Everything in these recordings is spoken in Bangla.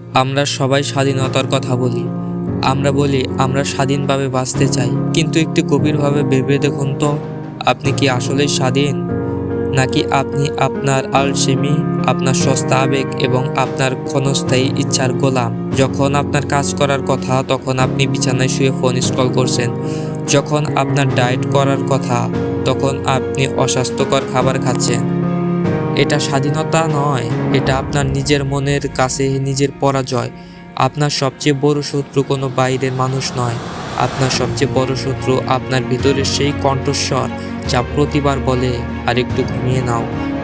আমরা সবাই স্বাধীনতার কথা বলি। আমরা বলি আমরা স্বাধীনভাবে বাঁচতে চাই, কিন্তু একটু গভীরভাবে ভেবে দেখুন তো, আপনি কি আসলেই স্বাধীন? নাকি আপনি আপনার আলসেমি, আপনার সস্তা আবেগ এবং আপনার ক্ষণস্থায়ী ইচ্ছার গোলাম? যখন আপনার কাজ করার কথা তখন আপনি বিছানায় শুয়ে ফোন স্ক্রল করছেন। যখন আপনার ডায়েট করার কথা তখন আপনি অস্বাস্থ্যকর খাবার খাচ্ছেন। এটা স্বাধীনতা নয়, এটা আপনার নিজের মনের কাছে নিজের পরাজয়। আপনার সবচেয়ে বড় শত্রু কোনো বাইরের মানুষ নয়, আপনার সবচেয়ে বড় শত্রু আপনার ভিতরের সেই কণ্ঠস্বর যা প্রতিবার বলে আর একটু ঘুমিয়ে নাও,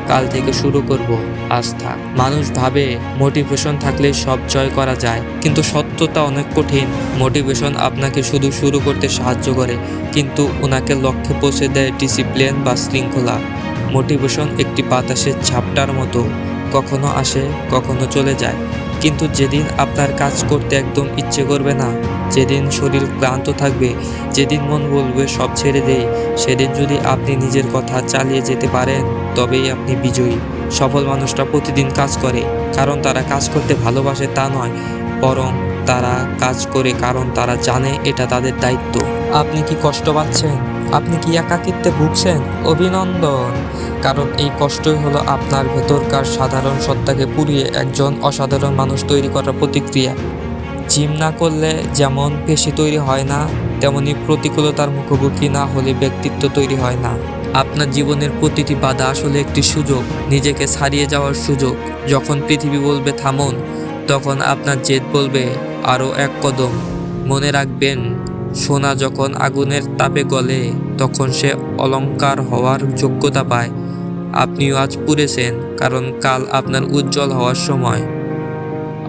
কাল থেকে শুরু করব, আজ থাক। মানুষ ভাবে মোটিভেশন থাকলে সব জয় করা যায়, কিন্তু সত্যতা অনেক কঠিন। মোটিভেশন আপনাকে শুধু শুরু করতে সাহায্য করে, কিন্তু ওনাকে লক্ষ্যে পৌঁছে দেয় ডিসিপ্লিন বা শৃঙ্খলা। মোটিভেশন একটি বাতাসের ঝাপটার মতো, কখনো আসে কখনো চলে যায়, কিন্তু যেদিন আপনার কাজ করতে একদম ইচ্ছে করবে না, যেদিন শরীর ক্লান্ত থাকবে, যেদিন মন বলবে সব ছেড়ে দেই, সেদিন যদি আপনি নিজের কথা চালিয়ে যেতে পারেন, তবেই আপনি বিজয়ী। সফল মানুষরা প্রতিদিন কাজ করে কারণ তারা কাজ করতে ভালোবাসে তা নয়, বরং তারা কাজ করে কারণ তারা জানে এটা তাদের দায়িত্ব। আপনি কি কষ্ট পাচ্ছেন? আপনি কি একাকিত্বে ভুগছেন? অভিনন্দন, কারণ এই কষ্টই হলো আপনার ভেতরকার সাধারণ সত্তাকে পুড়িয়ে একজন অসাধারণ মানুষ তৈরি করার প্রতিক্রিয়া। জিম না করলে যেমন পেশি তৈরি হয় না, তেমনি প্রতিকূলতার মুখোমুখি না হলে ব্যক্তিত্ব তৈরি হয় না। আপনার জীবনের প্রতিটি বাধা আসলে একটি সুযোগ, নিজেকে ছাড়িয়ে যাওয়ার সুযোগ। যখন পৃথিবী বলবে থামুন, তখন আপনার জেদ বলবে আরও এক কদম। মনে রাখবেন, সোনা যখন আগুনের তাপে গলে তখন সে অলংকার হওয়ার যোগ্যতা পায়। আপনিও আজ পুড়েছেন, কারণ কাল আপনার উজ্জ্বল হওয়ার সময়।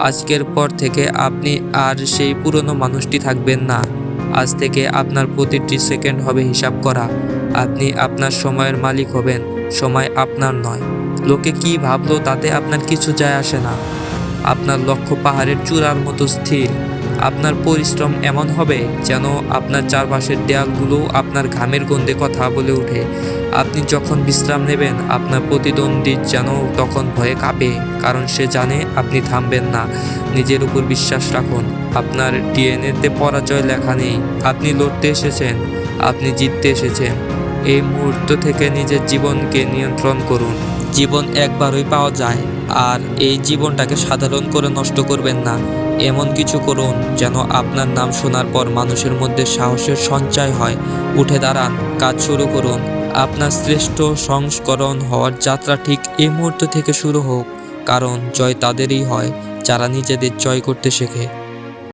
আজকের পর থেকে আপনি আর সেই পুরনো মানুষটি থাকবেন না। আজ থেকে আপনার প্রতিটি সেকেন্ড হবে হিসাব করা। আপনি আপনার সময়ের মালিক হবেন, সময় আপনার নয়। লোকে কি ভাবলো তাতে আপনার কিছু যায় আসে না। আপনার লক্ষ্য পাহাড়ের চূড়ার মতো স্থির। আপনার পরিশ্রম এমন হবে যেন আপনার চারপাশের দেয়ালগুলোও আপনার ঘামের গন্ধে কথা বলে ওঠে। আপনি যখন বিশ্রাম নেবেন, আপনার প্রতিদ্বন্দ্বী যেন তখন ভয়ে কাঁপে, কারণ সে জানে আপনি থামবেন না। নিজের উপর বিশ্বাস রাখুন, আপনার ডিএনএতে পরাজয় লেখা নেই। আপনি লড়তে এসেছেন, আপনি জিততে এসেছেন। এই মুহূর্ত থেকে নিজের জীবনকে নিয়ন্ত্রণ করুন। জীবন একবারই পাওয়া যায়, আর এই জীবনটাকে সাধারণ করে নষ্ট করবেন না। এমন কিছু করুন যেন আপনার নাম শোনার পর মানুষের মধ্যে সাহসের সঞ্চয় হয়। উঠে দাঁড়ান, কাজ শুরু করুন। আপনার শ্রেষ্ঠ সংস্করণ হওয়ার যাত্রা ঠিক এই মুহূর্ত থেকে শুরু হোক, কারণ জয় তাদেরই হয় যারা নিজেদের জয় করতে শেখে।